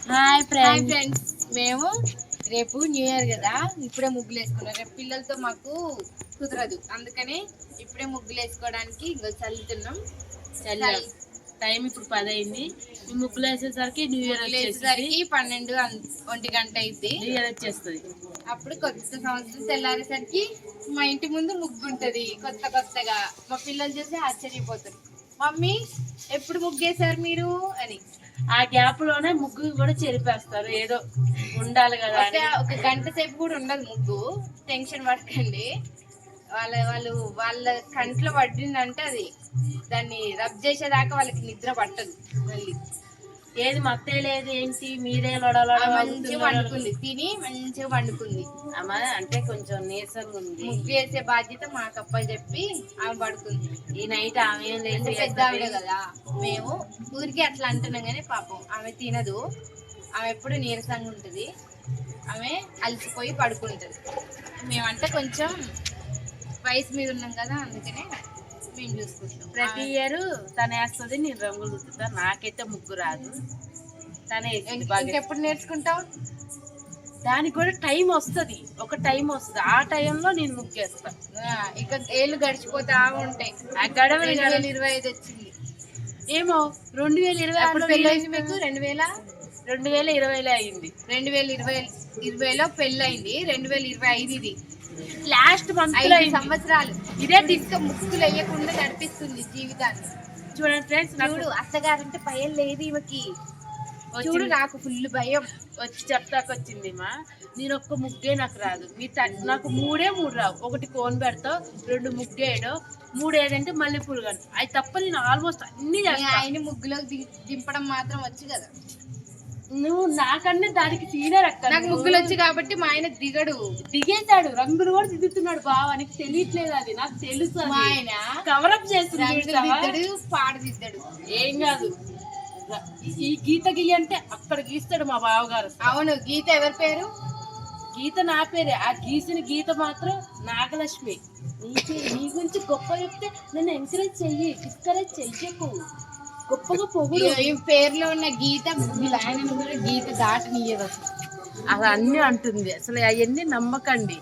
Hi friends, మేము రేపు new year కదా, ఇప్పుడే ముగ్గులు వేసుకున్నాం. రేపు పిల్లలతో మాకు కుదరదు, అందుకని ఇప్పుడే ముగ్గులు వేసుకోవడానికి ఇంకా చల్లుతున్నాం. టైం ఇప్పుడు 10 అయింది. ముగ్గులు వేసేసరికి న్యూ ఇయర్ వేసేసరికి 12-1 గంట అయింది. న్యూ ఇయర్ వచ్చేస్తుంది. అప్పుడు కొత్త సంవత్సరం తెల్లారేసరికి మా ఇంటి ముందు ముగ్గు ఉంటది కొత్తగా. మా పిల్లలు చూసి ఆశ్చర్యపోతారు, మమ్మీ ఎప్పుడు ముగ్గేశారు మీరు అని. ఆ గ్యాప్ లోనే ముగ్గు కూడా చెరిపేస్తారు, ఏదో ఉండాలి కదా. ఒక గంట సేపు కూడా ఉండదు ముగ్గు, టెన్షన్ పడకండి. వాళ్ళ కంట్లో పడిందంటే అది దాన్ని రబ్ చేసేదాకా వాళ్ళకి నిద్ర పట్టదు. మళ్ళీ ఏది మత్తే లేదు ఏంటి, మీరే మంచిగా వండుకుంది, తిని మంచిగా వండుకుంది. అంటే కొంచెం నీరసంగా ఉంది. ముగ్గు వేసే బాధ్యత మాకు అప్ప చెప్పి ఆమె పడుకుంది. ఈ నైట్ ఆమె పెద్ద ఆవిడ కదా, మేము ఊరికి అట్లా అంటున్నాం కానీ పాపం ఆమె తినదు. ఆమె ఎప్పుడు నీరసంగా ఉంటుంది, ఆమె అలసిపోయి పడుకుంటుంది. మేమంటే కొంచెం వయసు మీద ఉన్నాం కదా, అందుకనే మేము చూసుకుంటాం. ప్రతి ఇయర్ తను వేస్తుంది, నేను రంగులు రుద్దుతా. నాకైతే ముగ్గు రాదు, తనే ఇంకెప్పుడు నేర్చుకుంటావు? దానికి కూడా టైం వస్తుంది, ఒక టైం వస్తుంది. ఆ టైంలో నేను ముగ్గేస్తా. ఇక ఏళ్ళు గడిచిపోతా ఉంటాయి. ఆ గడవ 2025 వచ్చింది ఏమో. 2020 పెళ్ళయింది మీకు? 2020లో అయింది. 2020లో పెళ్ళయింది. 2025 ఇది లాస్ట్ మంత్. 5 సంవత్సరాలు ఇదే డిస్క ముక్కులు వేయకుండా నడిపిస్తుంది జీవితాన్ని. చూడండి ఫ్రెండ్స్, చూడు అత్తగారంటే భయం లేదు ఈమెకి. చూడు నాకు ఫుల్ భయం. వచ్చి చెప్తాకొచ్చింది మా, నేను ఒక్క ముగ్గే నాకు రాదు. నాకు 3 రావు. 1 కోన్ పెడతావు, 2 ముగ్గేయడం, 3 ఏదంటే మళ్ళీ పురుగను. అది తప్ప నేను ఆల్మోస్ట్ అన్ని ఆయన ముగ్గులో దింపడం మాత్రం వచ్చు కదా. నువ్వు నాకన్నా దానికి సీనియర్ అక్క. నాకు ముగ్గులు వచ్చి కాబట్టి మా ఆయన దిగేశాడు, రంగులు కూడా దిద్దుతున్నాడు. బావా నీకు తెలియట్లేదు, అది నాకు తెలుసు. మా ఆయన కవరప్ చేస్తున్నాడు, పాడదిద్దాడు. ఏం కాదు. ఈ గీత గీ అంటే అక్కడ గీస్తాడు మా బావగారు. అవును, గీత ఎవరి పేరు? గీత నా పేరే. ఆ గీసిన గీత మాత్రం నాగలక్ష్మి. నీ గురించి గొప్ప చెప్తే నన్ను ఎంకరేజ్ చెయ్యి, డిస్కరేజ్ చెయ్యకు. గొప్పగా పొగుడు. ఈ పేరులో ఉన్న గీత ఆయన కూడా గీత దాటనియదు అసలు. అలా అన్ని అంటుంది. అసలు అవన్నీ నమ్మకండి,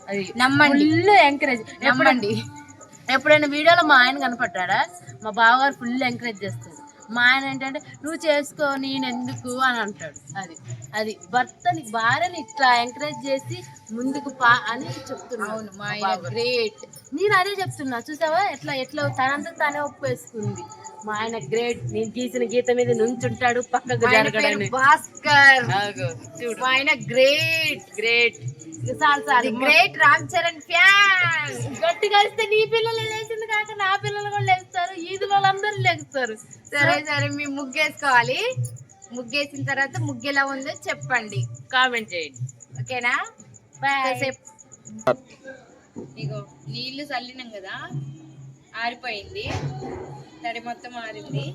అది నమ్మండి, ఫుల్ ఎంకరేజ్. ఎప్పుడైనా వీడియోలో మా ఆయన కనపడ్డా, మా బావగారు ఫుల్ ఎంకరేజ్ చేస్తాడు. మా ఆయన ఏంటంటే నువ్వు చేసుకో, నేను ఎందుకు అని అంటాడు. అది భర్తని భార్యని ఇట్లా ఎంకరేజ్ చేసి ముందుకు అని చెప్తున్నాను. అవును, మా ఆయన గ్రేట్. నేను అదే చెప్తున్నా, చూసావా ఎట్లా తనంతా తానే ఒప్పేసుకుంది. మా ఆయన గ్రేట్. నేను గీసిన గీత మీద నుంచుంటాడు, పక్కకు జరగడానికి. భాస్కర్ చూడు, మా ఆయన great. Great Ram Charan fan. గట్టిగా ఇస్తే నీ పిల్లలు లేచింది కాక నా పిల్లలు కూడా లేస్తారు, ఈది వాళ్ళందరూ లేస్తారు. సరే మేము ముగ్గేసుకోవాలి. ముగ్గేసిన తర్వాత ముగ్గు ఎలా ఉందో చెప్పండి, కామెంట్ చేయండి. ఓకేనా? బాయ్. ఇగో నీళ్లు చల్లినాం కదా, ఆరిపోయింది, తడి మొత్తం ఆరింది.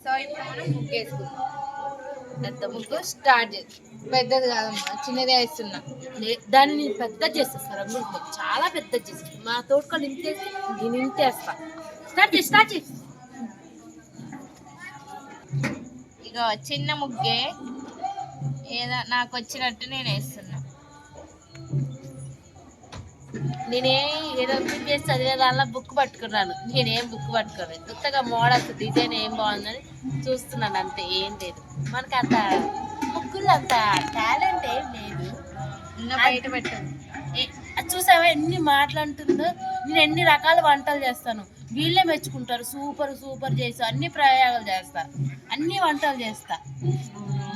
సో ఇప్పుడు మనం ముగ్గేసుకుందాం. పెద్ద ముగ్గు స్టార్ట్ చేద్దాం. పెద్దది కాదమ్మా, చిన్నదే వేస్తున్నా. దాన్ని నేను పెద్ద చేసేస్తాను, రంగులతో చాలా పెద్ద చేసేస్తాను. మా తోటకోళ్ళు ఇంతేసి నేను ఇంతేస్తా. స్టార్ట్ చేసి ఇక చిన్న ముగ్గే ఏదో నాకు వచ్చినట్టు నేను వేస్తున్నా. ఏదో చేసి చదివే దానిలో బుక్ పట్టుకున్నాను. నేనేం బుక్ పట్టుకోలేదు, కొత్తగా మోడల్స్ డిజైన్ ఏం బాగుందని చూస్తున్నాను, అంతే. ఏం లేదు, మనకి అంత ముగ్గులు అంత టాలెంట్ ఏం లేదు. బయట పెట్టండి. చూసావా ఎన్ని మాట్లాడుతుందో. నేను ఎన్ని రకాల వంటలు చేస్తాను, వీళ్ళే మెచ్చుకుంటారు. సూపర్ చేసి అన్ని ప్రయోగాలు చేస్తా, అన్ని వంటలు చేస్తా.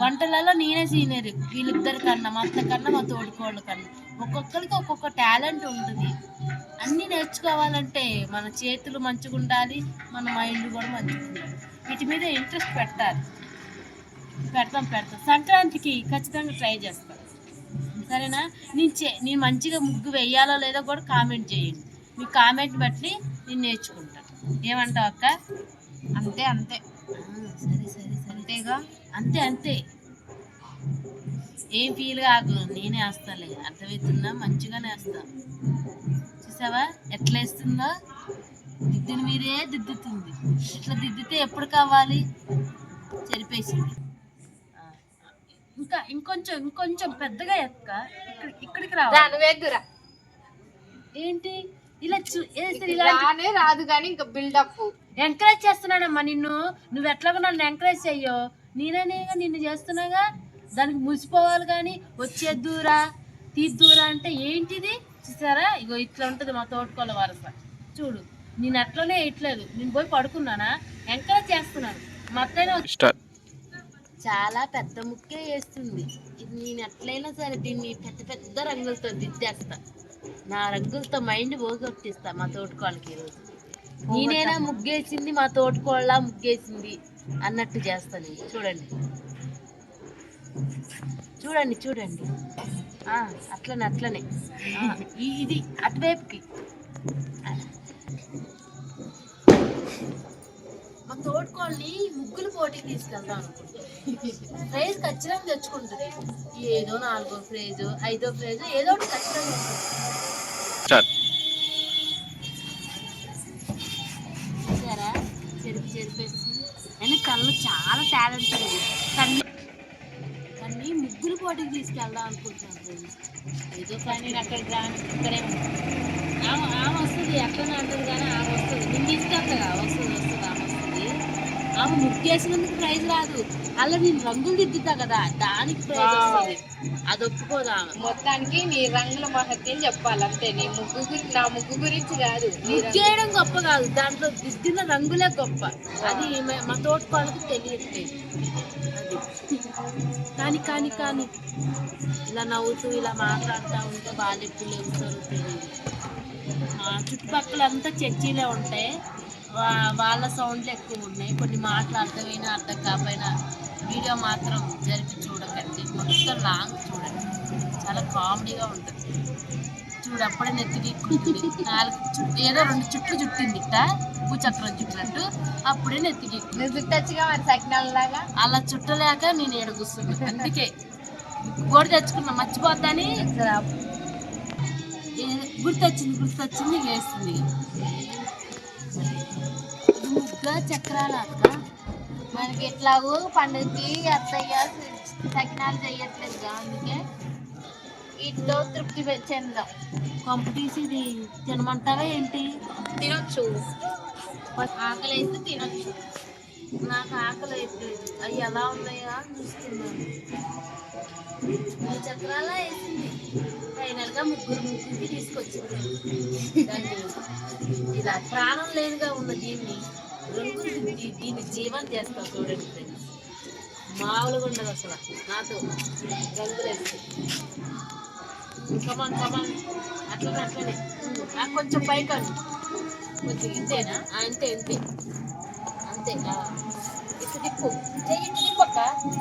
వంటలలో నేనే సీనియర్ వీళ్ళిద్దరి కన్నా, మా అత్త కన్నా, మా తోడుకోళ్ళ కన్నా. ఒక్కొక్కరికి ఒక్కొక్క టాలెంట్ ఉంటుంది. అన్నీ నేర్చుకోవాలంటే మన చేతులు మంచిగా ఉండాలి, మన మైండ్ కూడా మంచిగా ఉండాలి. వీటి మీద ఇంట్రెస్ట్ పెట్టాలి. పెడతాం. సంక్రాంతికి ఖచ్చితంగా ట్రై చేస్తాను, సరేనా? నేను మంచిగా ముగ్గు వేయాలో లేదో కూడా కామెంట్ చేయండి. మీ కామెంట్ బట్టి నేను నేర్చుకుంటాను. ఏమంటావు అక్క? అంతే. సరే అంతేగా, అంతే. ఏం ఫీల్ కాదు, నేనే వేస్తాలే. అర్థమవుతుందా? మంచిగానే వేస్తాను. చూసావా ఎట్లా వేస్తుందో? దిద్దుని మీరే దిద్దుతుంది. ఇట్లా దిద్దితే ఎప్పుడు కావాలి? చెరిపేసింది. ఇంకా ఇంకొంచెం పెద్దగా ఎక్క ఇక్కడికి రావాలి. నువ్వేద్దురా. ఏంటి ఇలా ఇలా రానే రాదు కానీ ఇంకా బిల్డప్ ఎంకరేజ్ చేస్తున్నానమ్మా నిన్ను. నువ్వు ఎట్లాగో నన్ను ఎంకరేజ్ చెయ్యో, నేనేగా నిన్ను చేస్తున్నాగా. దానికి మురిసిపోవాలి కానీ వచ్చేద్దూరా తీద్దూరా అంటే ఏంటిది చూసారా? ఇగో ఇట్లా ఉంటుంది మా తోటకోళ్ళ వరస. చూడు నేను అట్లనే వేయట్లేదు, నేను పోయి పడుకున్నానా, ఎంకరేజ్ చేస్తున్నాను. మా అత్తయ్య చాలా పెద్ద ముక్కే వేస్తుంది. ఇది నేను ఎట్లయినా సరే దీన్ని పెద్ద పెద్ద రంగులతో దిద్దేస్తా. నా రంగులతో మైండ్ పోగొట్టిస్తా మా తోటకోళ్ళకి. ఈరోజు నేనైనా ముగ్గేసింది, మా తోటకోళ్ళ ముగ్గేసింది అన్నట్టు చేస్తాను. చూడండి చూడండి చూడండి, అట్లనే ఇది అటువైపుకి. మా తోటకోళ్ళని ముగ్గులు పోటీకి తీసుకెళ్తాం అనుకుంటున్నాం. ప్రైజ్ ఖచ్చితంగా తెచ్చుకుంటుంది. ఏదో 4వ ప్రైజ్ 5వ ప్రైజ్ ఏదో ఒకటి ఖచ్చితంగా చూసారా? చెరిపేస్తుంది. అయినా కళ్ళు చాలా టాలెంట్ ఉంది. కానీ ముగ్గులు పోటీకి తీసుకెళ్దాం అనుకుంటున్నాను ఫ్రెండ్స్. ఏదో కానీ అక్కడ ఇక్కడే ఆమె వస్తుంది, ఎట్లనే అంటుంది కానీ ఆమె వస్తుంది. నేను తీసుకెళ్తా, వస్తుంది ఆమె వస్తుంది. ఆమె ముగ్గేసినందుకు ప్రైజ్ రాదు, అలా నేను రంగులు దిద్దుతా కదా దానికి ప్రైజ్ వస్తుంది. అది ఒప్పుకోదు ఆమె. మొత్తానికి నీ రంగుల మహత్యం చెప్పాలి అంతే. నీ నా ముగ్గు గురించి కాదు. ముగ్గేయడం గొప్ప కాదు, దాంట్లో దిద్దిన రంగులే గొప్ప. అది మా తోటకోళ్ళకి తెలియట్లేదు. అది కానీ ఇలా నవ్వుతూ ఇలా మాట్లాడుతూ ఉంటే వాళ్ళు ఎప్పుడు లేవుతారో తెలియదు. చుట్టుపక్కల అంతా చర్చీలే ఉంటాయి, వాళ్ళ సౌండ్లు ఎక్కువ ఉన్నాయి. కొన్ని మాట్లాడతామైనా అర్థం కాకపోయినా వీడియో మాత్రం జరిపి చూడకండి, మొత్తం లాంగ్ చూడండి. చాలా కామెడీగా ఉంటుంది. చూడు అప్పుడే నెత్తికి 4 ఏదో 2 చుట్లు చుట్టింది ఇట్ట భూచక్రం చుట్టినట్టు. అప్పుడే నెత్తికి చుట్టచ్చుగా మరి సకినాల లాగా. అలా చుట్టలేక నేను ఎడగుస్తున్నా. అందుకే గోడు తెచ్చుకున్నా, మర్చిపోద్దని గుర్తొచ్చింది వేస్తుంది. ముగ్గా చక్రాల అక్క మనకి ఎట్లాగో పండుగకి అత్తయ్య సకినాలు చెయ్యట్లేదు, అందుకే వీటిలో తృప్తి చెందాం. కాంపిటీషన్ ఇది తినమంటారా ఏంటి? తినొచ్చు, ఆకలి అయితే తినొచ్చు. నాకు ఆకలి అయిపోయింది. అవి ఎలా ఉన్నాయా అని చూస్తున్నాను. చక్రాల వేసింది. ఫైనల్గా ముగ్గురికి తీసుకొచ్చింది. దాన్ని ఇలా ప్రాణం లేదుగా ఉన్న దీన్ని రంగులు దీన్ని జీవం చేస్తాం. చూడండి ఫ్రెండ్స్, మామూలుగా ఉండదు అసలు నాతో రంగులు వేసి. కమాన్ అట్లనే కొంచెం పైకాను కొంచెం ఇంతేనా? అంతే ఇటు తిప్పు, చెయ్యి తిప్పక్క,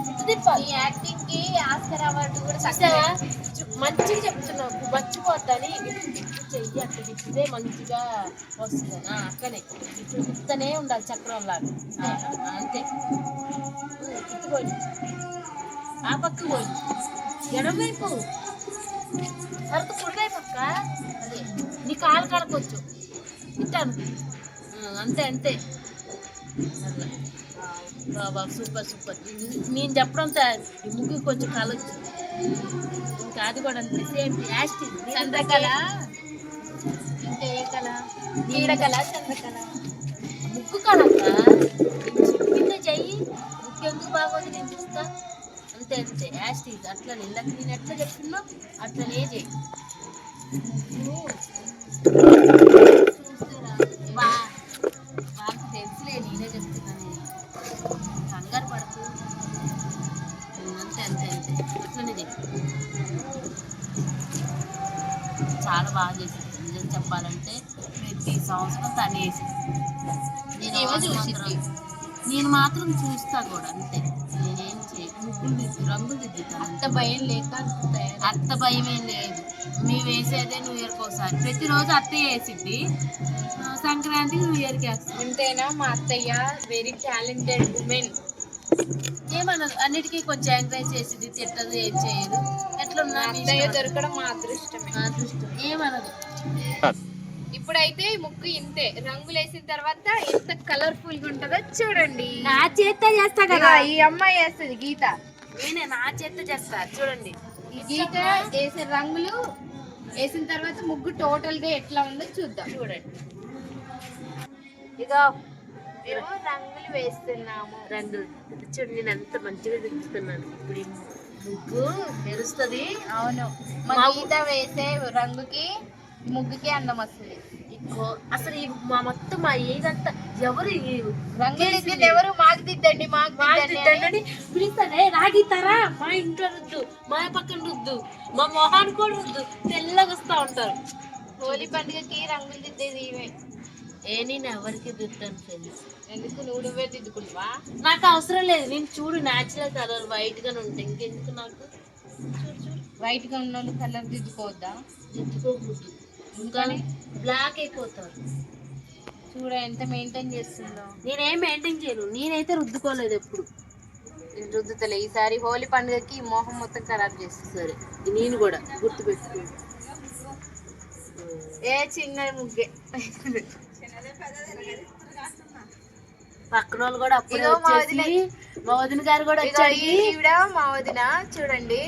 ఇటు తిప్పాలి. ఈ యాక్టింగ్ కి ఆస్కర్ అవార్డు కూడా చూసావా? మంచిగా చెప్తున్నావు, మర్చిపోద్దని. ఇటు చెయ్యి అట్లా తిప్పితే మంచిగా వస్తుందనా? అక్కనే ఇటు తిప్పుతూనే ఉండాలి చక్రం లాగా. అంతే. ఇటు పోయి ఆ పక్క పోయి ఎడమవైపు తర్వాత కుడివైపు అక్క. అదే నీ కాలు కడకొచ్చు ఇట్టాను. అంతే బాబా సూపర్. నేను చెప్పడం ఈ ముగ్గు కొంచెం కలొచ్చు. ఇంకా అది కూడా అంతే సేమ్ యాస్టిక్. చంద్రకళ ఇంకా ఏ కళ? నీడకళ, చంద్రకళ, ముగ్గు కళక్క. కింద చెయ్యి ముగ్గు ఎందుకు బాగోదు నేను చూస్తా. అంతే యాస్టిక్. అట్లనే ఇందాక నేను ఎట్లా చెప్తున్నా అట్లనే చెయ్యి. వాళ్ళకి తెలుసులే, నేనే చెప్తున్నాను. కంగారు పడుతూ అంతే అట్లనే చెప్పి చాలా బాగా చేసింది. నిజం చెప్పాలంటే ప్రతి సంవత్సరం తను వేసింది. నేను మాత్రం చూస్తా కూడా అంతే. నేనేం రంగులు దిద్దుతాను. అంత భయం లేక అత్త భయం ఏం లేదు. మేము వేసేదే న్యూ ఇయర్కి ఒకసారి. ప్రతిరోజు అత్తయ్య వేసిద్ది, సంక్రాంతికి న్యూ ఇయర్కి వేస్తాం. ఎంతైనా మా అత్తయ్య వెరీ టాలెంటెడ్ ఉమెన్. ఏమన్నది, అన్నిటికీ కొంచెం ఎంకరేజ్ చేసింది, తిట్టదు, ఏం చేయదు. ఎట్లున్నా అత్తయ్య దొరకడం మా అదృష్టమే. ఏమన్నదు. ఇప్పుడైతే ముగ్గు ఇంతే, రంగులు వేసిన తర్వాత ఎంత కలర్ఫుల్ గా ఉంటుందో చూడండి. నా చేత చేస్తా కదా. ఈ అమ్మాయి వేస్తుంది గీత, నేనే నా చేత చేస్తా చూడండి. ఈ గీత వేసే రంగులు వేసిన తర్వాత ముగ్గు టోటల్ గా ఎట్లా ఉందో చూద్దాం. చూడండి ఇక మేము రంగులు వేస్తున్నాము. రంగులు చూడండి, నేను ఎంత మంచిగా దించుతున్నాను. ఇప్పుడు ఈ ముగ్గు మెరుస్తుంది. అవును, మా గీత వేసే రంగుకి ముగ్గుకి అందం వస్తుంది. అసలు మా మొత్తం మా ఏదంతా ఎవరు రంగులు ఎవరు మాకు దిద్దండి దిద్దండి పిలుస్తానే రాగిస్తారా. మా ఇంట్లో రుద్దు, మా పక్కన రుద్దు, మా మొహాన్ని కూడా రుద్దు, తెల్లగా వస్తా ఉంటారు. హోలీ పండుగకి రంగులు దిద్దేది ఇవే. నేను ఎవరికి దిద్దాను ఫ్రెండ్స్. ఎందుకు నువ్వే దిద్దుకుంటావా? నాకు అవసరం లేదు. నేను చూడు న్యాచురల్ కలర్ వైట్ గానే ఉంటాయి. ఇంకెందుకు నాకు? వైట్ గా ఉన్న కలర్ దిద్దుకోవద్దా? దిద్దుకోకూడదు, ఇంకా బ్లాక్ అయిపోతారు. చూడ ఎంత మెయింటైన్ చేస్తుందో. నేనేం మెయింటైన్ చేయను, నేనైతే రుద్దుకోలేదు ఎప్పుడు. నేను రుద్దుతలే. ఈసారి హోలీ పండుగకి మొహం మొత్తం ఖరాబ్ చేస్తుంది. సరే నేను కూడా గుర్తు పెట్టుకో. ఏ చిన్న ముగ్గే. పక్కన వాళ్ళు కూడా అప్పుడు మా వదిన గారు కూడా ఈవిడ మా వదిన చూడండి.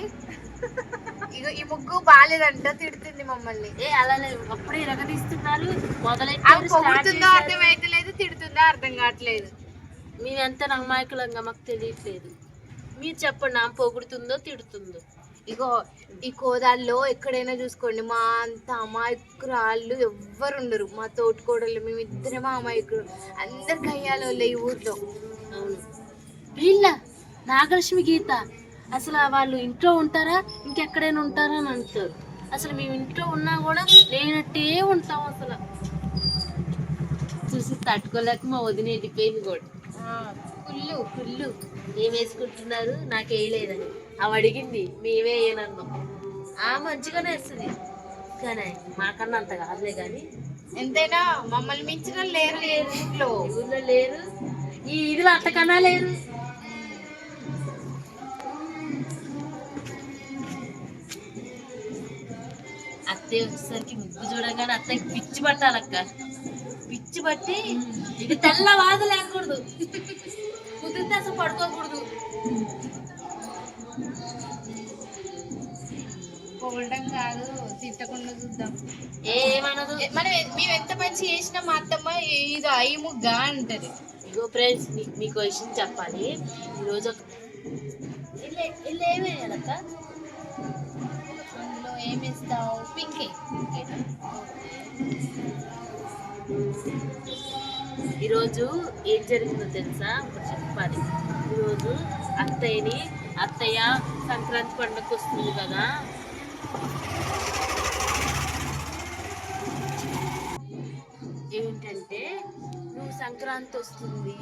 ఇగో ఈ ముగ్గు బాలేదంట, తిడుతుంది మమ్మల్ని. అలానే అప్పుడే రగదీస్తున్నారు. పొగుడుతుందో అర్థం అయితలేదు, తిడుతుందో అర్థం కావట్లేదు. మేమెంత అమాయకులంగా మాకు తెలియట్లేదు. మీరు చెప్పండి, ఆమె పొగుడుతుందో తిడుతుందో. ఇగో ఈ కోదాల్లో ఎక్కడైనా చూసుకోండి, మా అంత అమాయకురాళ్ళు ఎవ్వరు ఉండరు. మా తోటికోడళ్ళు మేమిద్దరం అమాయకులు, అందరు కయ్యాలోళ్ళే ఈ ఊర్లో. అవును, వీళ్ళ నాగలక్ష్మి గీత అసలు వాళ్ళు ఇంట్లో ఉంటారా ఇంకెక్కడైనా ఉంటారా అని అంటారు. అసలు మేము ఇంట్లో ఉన్నా కూడా లేనట్టే ఉంటాం. అసలు చూసి తట్టుకోలేక మా వదిన వెళ్ళిపోయింది కూడా. కుళ్ళు ఏం వేసుకుంటున్నారు నాకు వేయలేదని అవి అడిగింది. మేమే వేయనన్నాం. మంచిగానే వేస్తుంది, కానీ మాకన్నా అంత కాదులే. కానీ ఎంతైనా మమ్మల్ని మించిన లేరు ఊళ్ళో లేరు, ఈ ఇదిలో అంతకన్నా లేరు. అత్తయ్య వచ్చేసరికి ముగ్గు చూడగానే అత్తయ్యకి పిచ్చి పట్టాలక్క. పిచ్చి పట్టి ఇది తెల్ల వాద లేకూడదు, కుదిరితే అసలు పడుకోకూడదు. పొగడం కాదు, తిట్టకుండా చూద్దాం. ఏమనదు. మేము ఎంత మంచి చేసినా మా అత్తమ్మ ఇది అయి ముగ్గా అంటది. ఇగో ఫ్రెండ్స్, మీకు విషయం చెప్పాలి. ఈరోజు ఏమేయాలక్క? అందులో ఏమిస్తావు? పింకే. ఈరోజు ఏం జరిగిందో తెలుసా? ఒకటి చెప్పాలి. ఈరోజు అత్తయ్య సంక్రాంతి పండుగ వస్తుంది కదా, ఏంటంటే నువ్వు సంక్రాంతి వస్తుంది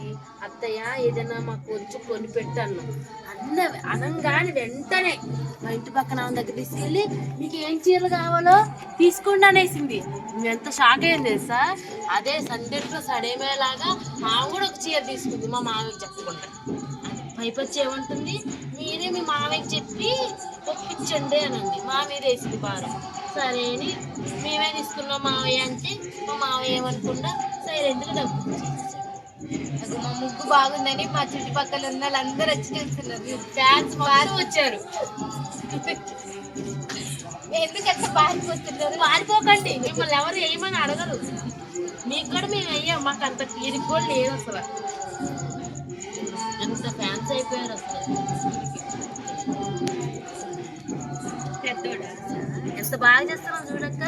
అత్తయ్య ఏదైనా మాకు వచ్చి కొని పెట్టాను అనంగానే వెంటనే మా ఇంటి పక్కన ఆమె దగ్గర తీసుకెళ్ళి మీకు ఏం చీరలు కావాలో తీసుకోండి అనేసింది. మేము ఎంత షాక్ అయ్యింది తెలుసా? అదే సందడిలో సడేమేలాగా ఆమె కూడా ఒక చీర తీసుకుంది మా మామయ్యకి చెప్పకుండా. పైపచ్చి ఏమంటుంది, మీరే మీ మామయ్యకి చెప్పి ఒప్పించండి అనండి. మా మీద వేసింది భారం. సరే అని మేమే తీసుకున్నాం మావయ్య అంటే, మా మావయ్య ఏమనుకున్నా సైలెంట్గా డబ్బు అది మా ముగ్గు బాగుందని మా చుట్టుపక్కల ఉన్న వాళ్ళందరూ వచ్చి చూస్తున్నారు. ఫ్యాన్స్ బాగా వచ్చారు. ఎందుకంటే పారిపోతున్నారు. పారిపోకండి, మిమ్మల్ని ఎవరు వేయమని అడగరు. మీకు కూడా మేము అయ్యాం, మాకు అంత తీరిక కూడా లేదు అసలు. ఎంత ఫ్యాన్స్ అయిపోయారు అసలు. ఎంత బాగా చేస్తున్నాం చూడక్క,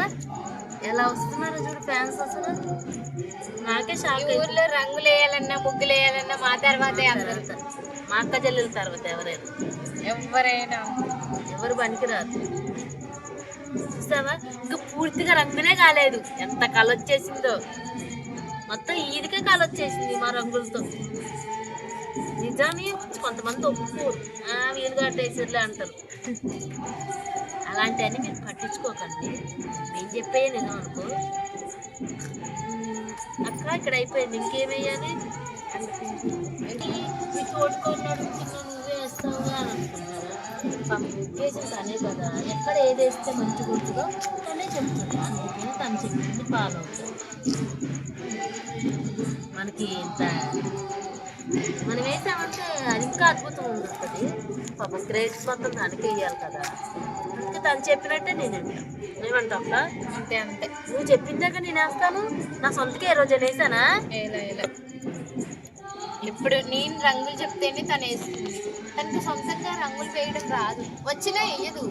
ఎలా వస్తున్నారో చూడు ఫ్యాన్స్. అసలు నాకే షాక్. ఊర్లో రంగులు వేయాలన్నా ముగ్గులు వేయాలన్నా మా తర్వాతే అందరు. మా అక్క చెల్లెల తర్వాత ఎవరైనా ఎవరు పనికిరారు. చూసావా, ఇంకా పూర్తిగా రంగునే కాలేదు, ఎంత కలొచ్చేసిందో. మొత్తం ఈదికే కలొచ్చేసింది మా రంగులతో. నిజాన్ని కొంతమంది ఒప్పుకోరు, వీలు కట్టేసిర్లే అంటారు. అలాంటివన్నీ మీరు పట్టించుకోకండి. నేను చెప్పే నిజం అనుకో. అక్క ఇక్కడ అయిపోయింది, ఇంకేమేయాలి మీ తోడుకొని అడుగుతున్నా నువ్వే వేస్తావుగా అని అనుకున్నారా? ఉద్దేశం తనే కదా, ఎక్కడ ఏది వేస్తే మంచిగా ఉంటుందో తనే చెప్తుంది. అందుకని తను చెప్పింది ఫాలో అవుతుంది. మనకి ఇంత మనం వేసామంటే అది ఇంకా అద్భుతం ఉంటుంది. పాపం క్రెడిట్స్ మొత్తం దానికి వేయాలి కదా. అందుకే తను చెప్పినట్టే నేను వింటాను. ఏమంటావు అక్క? అంతే అంతే. నువ్వు చెప్పిందాక నేను వేస్తాను. నా సొంతకే ఈ రోజు వేసానా? ఏలా ఏలా ఇప్పుడు నేను రంగులు చెప్తేనే తను వేస్తుంది. తనకు సొంతంగా రంగులు వేయడం రాదు, వచ్చినా వేయదు.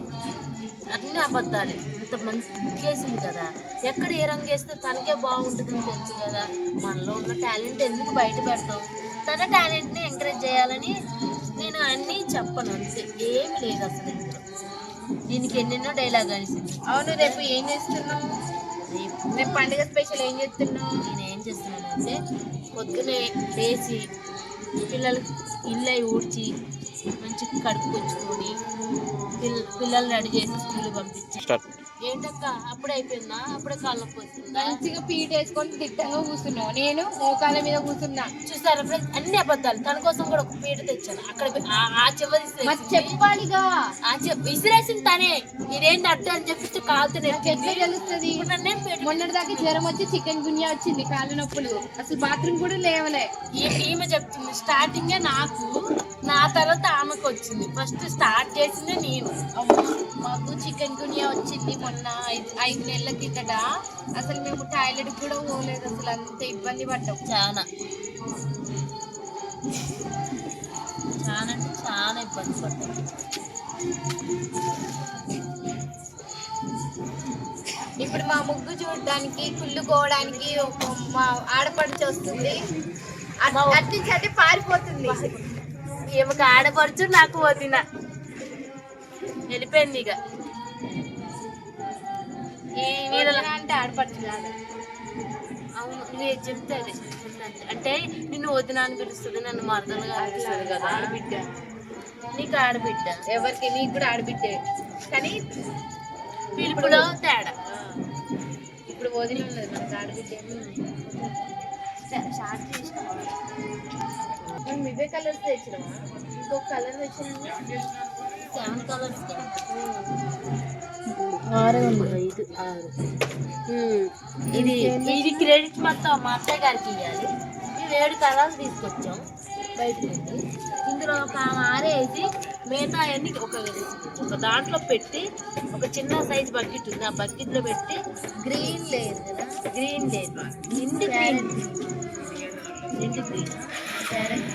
అన్ని అబద్ధాలే. ఇంత మంచి వేసింది కదా, ఎక్కడ ఏ రంగు వేస్తే తనకే బాగుంటుందని తెలుసు కదా. మనలో ఉన్న టాలెంట్ ఎందుకు బయట పెడతాం? తన టాలెంట్ని ఎంకరేజ్ చేయాలని నేను అన్నీ చెప్పను, అంతే. ఏమి లేదు అసలు ఇందులో. దీనికి ఎన్నెన్నో డైలాగ్ అనిసింది. అవును, రేపు ఏం చేస్తున్నావు? రేపు పండుగ స్పెషల్ ఏం చేస్తున్నావు? నేను ఏం చేస్తున్నానంటే పొద్దునే లేచి పిల్లలకి ఇల్లు ఊడ్చి మంచిగా కడుపుకొచ్చుకొని పిల్లలు రెడీ చేసి స్కూల్ పంపించి. ఏంటక్క అప్పుడే అయిపోయిందా? అప్పుడే కాళ్ళ పోతుందా? మంచిగా పీట వేసుకొని దిట్టంగా కూర్చున్నావు, నేను మోకాళ్ళ మీద కూర్చున్నా. చూసారా ఫ్రెండ్స్, అన్ని అబద్ధాలు. తన కోసం కూడా ఒక పీట తెచ్చాను. అక్కడ ఆ చివరి చెప్పాలిగా, విసిరేసింది తనే. ఇదేంటి అడ్డు అని చెప్పి కాలుతో ఎట్లా తెలుస్తుంది? మొన్నటిదాకా జ్వరం వచ్చి చికెన్ గున్యా వచ్చింది, కాళ్ళు నొప్పులు, అసలు బాత్రూమ్ కూడా లేవలే. ఈమె చెప్తుంది స్టార్టింగే నాకు, నా తర్వాత ఆమెకు వచ్చింది. ఫస్ట్ స్టార్ట్ చేసిందే నేను. మాకు చికెన్ గున్యా వచ్చింది మొన్న 5 నెలల కిందట. అసలు మేము టాయిలెట్ కూడా పోలేదు, అసలు అంత ఇబ్బంది పడ్డాం. చాలా చాలా అంటే చాలా ఇబ్బంది పడ్డాం. ఇప్పుడు మా ముగ్గు చూడడానికి, కుళ్ళుకోవడానికి మా ఆడపడుచు వస్తుంది, అట్నుంచి అంటే పారిపోతుంది. ఈమెకు ఆడపడుచు, నాకు వదిన వెళ్ళిపోయింది. ఇక అంటే ఆడపడుచు కాదు. అవును, నువ్వు చెప్తే అదే అంటే నిన్ను వదిన అని పిలుస్తుంది, నన్ను మరదలుగా అనిపిస్తుంది కదా. ఆడబిడ్డ, నీకు ఆడబిడ్డ. ఎవరికి? నీకు కూడా ఆడబిడ్డే, కానీ పిలుపులో తేడా. ఇప్పుడు వదిలి ఉన్నది మనకు ఆడబిడ్డ. షార్ట్ చేసుకోవాలి. మనం ఇవే కలర్స్ తెచ్చినామా? ఇంకొక కలర్ తెచ్చినా 7 కలర్స్. 5, 6 ఇది క్రెడిట్ మొత్తం మా అత్తయ్య గారికి ఇవ్వాలి. మేము 7 కలర్స్ తీసుకొచ్చాం బయట నుండి. ఇందులో ఒక 6 వేసి మిగతా అన్ని ఒక దాంట్లో పెట్టి, ఒక చిన్న సైజ్ బకెట్ ఉంది, ఆ బకెట్లో పెట్టి. గ్రీన్ లేదు కదా, గ్రీన్ లేదు, ఇండి గ్రీన్. ఇండి గ్రీన్, క్యారెట్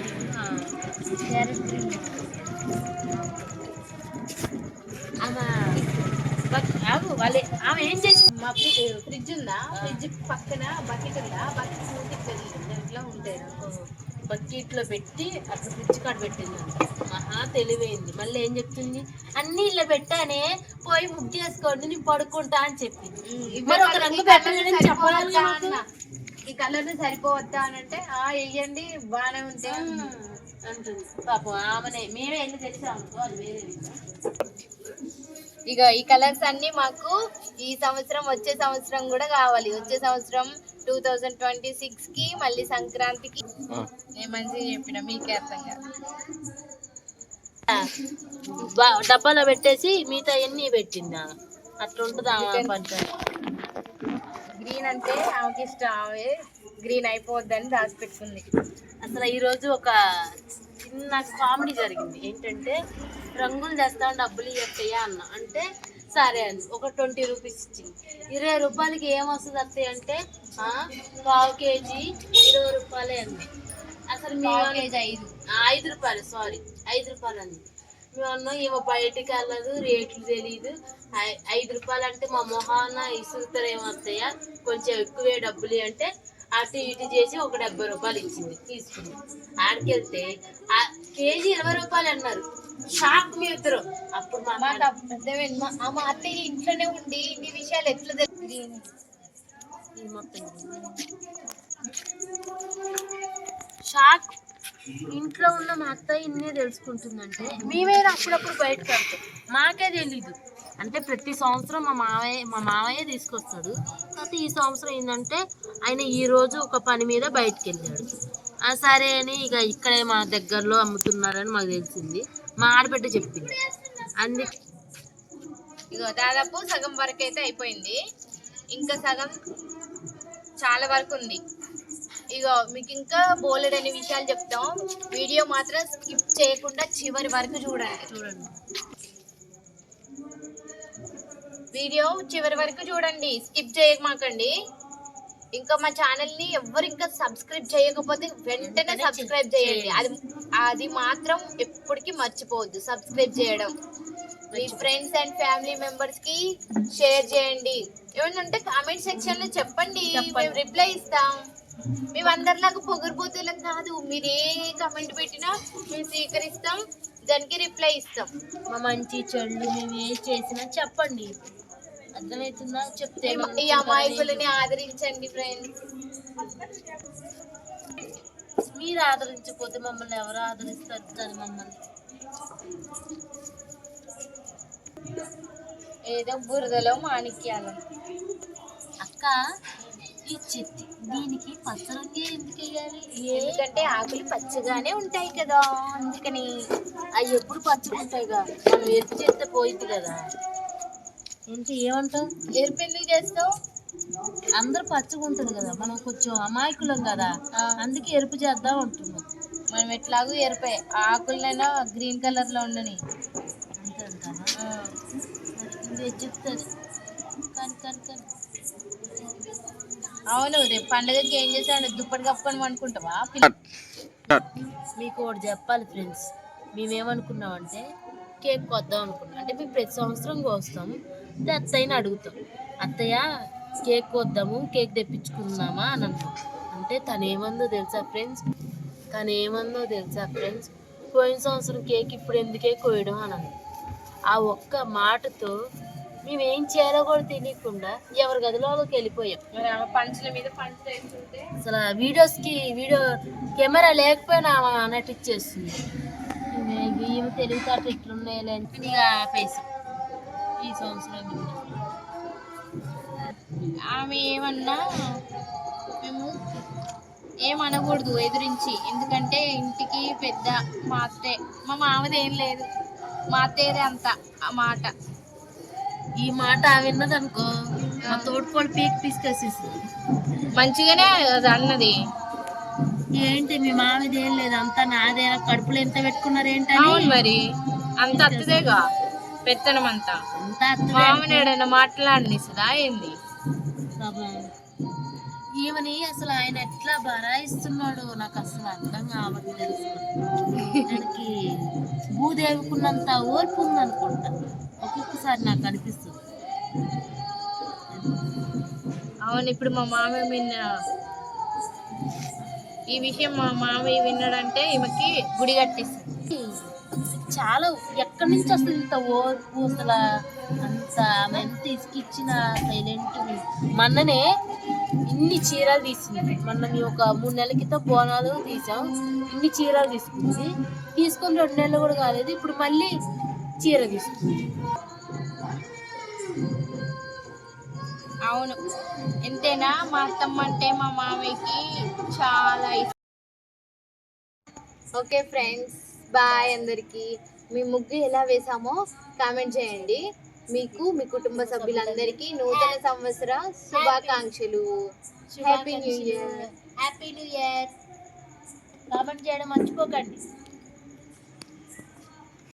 గ్రీన్. ఆమె ఏం చేసి, మా ఫ్రిడ్జ్ ఉందా, ఫ్రిడ్జ్ పక్కన బకెట్ ఉందా, బకెట్ మూతికి దాంట్లో ఉంటాయి. బకెట్లో పెట్టి అట్లా ఫ్రిడ్జ్ కాడ పెట్టింది. మహా తెలివైంది. మళ్ళీ ఏం చెప్తుంది, అన్ని ఇలా పెట్టానే, పోయి ముగ్గు చేసుకోండి, నేను పడుకుంటా అని చెప్పింది. మరి ఒక రంగు పెట్టాలని చెప్పాలి కదా. ఈ కలర్ సరిపోవద్దా అని అంటే వేయండి బాగానే ఉంటే అంటుంది. పాపం ఆమెనే, మేమే ఎన్ని తెచ్చామనుకో అది వేరే. ఇక ఈ కలర్స్ అన్ని మాకు ఈ సంవత్సరం, వచ్చే సంవత్సరం కూడా కావాలి. వచ్చే సంవత్సరం 2026కి మళ్ళీ సంక్రాంతికి. నేను మంచిగా చెప్పిన, మీకే అర్థం కాదు. డబ్బాలో పెట్టేసి మిగతా ఎన్ని పెట్టిందా, అట్లా ఉంటుంది ఆమె పంచాయతీ. గ్రీన్ అంటే ఆమెకి ఇష్టం, ఆమె గ్రీన్ అయిపోద్దని దాచి పెట్టుకుంది. అసలు ఈరోజు ఒక చిన్న కామెడీ జరిగింది. ఏంటంటే రంగులు చేస్తా డబ్బులు ఇవ్వయ్యా అన్న అంటే సరే అని ఒక 20 రూపీస్ ఇచ్చింది. 20 రూపాయలకి ఏమొస్తుంది అత్తయ్య అంటే 1/2 కేజీ 20 రూపాయలే అంది. అసలు మేము 5 రూపాయలు, సారీ 5 రూపాయలు అంది. మేము అన్నాం ఏమో బయటికి వెళ్ళదు, రేట్లు తెలియదు, 5 రూపాయలు అంటే మా మొహాన ఇసురుతారేమో అత్తయ్య, కొంచెం ఎక్కువే డబ్బులు అంటే అటు ఇటు చేసి ఒక 70 రూపాయలు ఇచ్చింది, తీసుకుంది. ఆడికెళ్తే కేజీ 20 రూపాయలు అన్నారు. షాక్ మీ ఇద్దరు. అప్పుడు మా అత్తయ్య ఇంట్లోనే ఉండి ఇన్ని విషయాలు ఎట్లా తెలిసింది? మొత్తం షాక్. ఇంట్లో ఉన్న మా అత్తయ్య ఇన్నే తెలుసుకుంటుందంటే మేమైనా అప్పుడప్పుడు బయటకు వెళ్తాం, మాకే తెలీదు. అంటే ప్రతి సంవత్సరం మా మామయ్య తీసుకొస్తాడు. కాకపోతే ఈ సంవత్సరం ఏంటంటే ఆయన ఈరోజు ఒక పని మీద బయటకు వెళ్ళాడు. సరే అని ఇక ఇక్కడే మా దగ్గరలో అమ్ముతున్నారని మాకు తెలిసింది. మా ఆడబిడ్డ చెప్పింది. అందుకే ఇగో దాదాపు సగం వరకు అయితే అయిపోయింది, ఇంకా సగం చాలా వరకు ఉంది. ఇగో మీకు ఇంకా బోలెడని విషయాలు చెప్తాం. వీడియో మాత్రం స్కిప్ చేయకుండా చివరి వరకు చూడండి. వీడియో చివరి వరకు చూడండి, స్కిప్ చేయమాకండి. ఇంకా మా ఛానల్ ని ఎవరు ఇంకా సబ్స్క్రైబ్ చేయకపోతే వెంటనే సబ్స్క్రైబ్ చేయండి. అది మాత్రం ఎప్పటికీ మర్చిపోవద్దు సబ్స్క్రైబ్ చేయడం. మీ ఫ్రెండ్స్ అండ్ ఫ్యామిలీ మెంబర్స్ కి షేర్ చేయండి. ఏమంటే కామెంట్ సెక్షన్ లో చెప్పండి, మేము రిప్లై ఇస్తాం. మేము అందరిలాగా పొగరబోతులం కాదు. మీరు ఏ కామెంట్ పెట్టినా మేము స్వీకరిస్తాం, దానికి రిప్లై ఇస్తాం. మా మంచి చెడు మేము ఏ చేసినా చెప్పండి, అర్థమవుతుందా? చెప్తే ఈ అమాయకులని ఆదరించండి ఫ్రెండ్స్. మీరు ఆదరించకపోతే మమ్మల్ని ఎవరు ఆదరిస్తారు? దాని మమ్మల్ని ఏదో బురదలో మాణిక్యాలు. అక్క ఈ చెట్టు దీనికి పచ్చ రంగే ఎందుకు వేయాలి? ఎందుకంటే ఆకులు పచ్చగానే ఉంటాయి కదా, అందుకని. అవి ఎప్పుడు పచ్చగా ఉంటాయిగా, మనం ఎరుపు చేస్తే పోయింది కదా. ఏంటి ఏమంటావు? ఎరుపు ఎందుకు చేస్తావు? అందరు పచ్చగా ఉంటుంది కదా, మనం కొంచెం అమాయకులం కదా, అందుకే ఎరుపు చేద్దాం అంటున్నాం. మనం ఎట్లాగూ ఎరుపే, ఆకులైనా గ్రీన్ కలర్ లో ఉండని. అంతే అంటారా? చెప్తుంది కానీ కానీ కానీ అవును, రేపు పండుగకి ఏం చేశాడు? దుప్పటి కప్పుకొని అనుకుంటావా? మీకు ఒకటి చెప్పాలి ఫ్రెండ్స్, మేమేమనుకున్నామంటే కేక్ కొద్దాం అనుకున్నాం. అంటే మేము ప్రతి సంవత్సరం కోస్తాం, అత్తయ్యని అడుగుతాం, అత్తయ్య కేక్ కొద్దాము, కేక్ తెప్పించుకుందామా అని అన్నాం. అంటే తనేమందో తెలుసా ఫ్రెండ్స్, పోయిన సంవత్సరం కేక్ ఇప్పుడు ఎందుకే కోయడం అని అన్నాం. ఆ ఒక్క మాటతో మేమేం చేయాలో కూడా తెలియకుండా ఎవరి గదిలోకి వెళ్ళిపోయాం. పంచుల మీద పంచులు వేస్తుంటే అసలు వీడియో కెమెరా లేకపోయినా నటిచ్చేస్తుంది. ఈమె తెలివితేటలు ఇట్లున్నాయలే అని ఆపేసి ఈ సంవత్సరం ఆమె ఏమన్నా మేము ఏమనకూడదు ఎదురించి. ఎందుకంటే ఇంటికి పెద్ద మా అత్తే, మా మామది ఏం లేదు, మా అత్తేదే అంత ఆ మాట. ఈ మాట విన్నది అనుకో, మా తోడుకోడు పీక్ తీసుకొచ్చేసింది. మంచిగానే అది అన్నది. ఏంటి మీ మామిది ఏం లేదు, అంతా నాదే, కడుపులో ఎంత పెట్టుకున్నారు ఏంటని. మరి అంత అత్తదేగా పెత్తనం అంతా. మామనేడైనా మాట్లాడినిస్తుందా ఏంది? ఈమెని అసలు ఆయన ఎట్లా బరాయిస్తున్నాడు నాకు అసలు అర్థం కావట్లేదు. ఆయనకి భూదేవికున్నంత ఓర్పు ఉందనుకుంటా ఒక్కొక్కసారి నాకు అనిపిస్తుంది. అవును, ఇప్పుడు మా మామయ్య ఈ విషయం మా మామయ్య విన్నాడంటే ఈమెకి గుడి కట్టిస్తుంది. చాలా ఎక్కడి నుంచి వస్తుంది ఇంత ఓర్పు అసలు? అంత ఆమె ఎంత ఇసుకిచ్చిన సైలెంట్. మొన్ననే ఇన్ని చీరలు తీసింది. మొన్న మేము ఒక 3 నెలల క్రితం బోనాలు తీసాం, ఇన్ని చీరలు తీసుకుంది. తీసుకొని 2 నెలలు కూడా కాలేదు, ఇప్పుడు మళ్ళీ చీర తీసుకుంది. అవును, ఎంతేనా మా అత్తమ్మ అంటే మా మామయ్యకి చాలా ఇష్టం. ఓకే ఫ్రెండ్స్, బాయ్ అందరికీ. మీ ముగ్గు ఎలా వేసామో కామెంట్ చేయండి. మీకు మీ కుటుంబ సభ్యులందరికీ నూతన సంవత్సర శుభాకాంక్షలు. Happy new year. కామెంట్ చేయడం మర్చిపోకండి.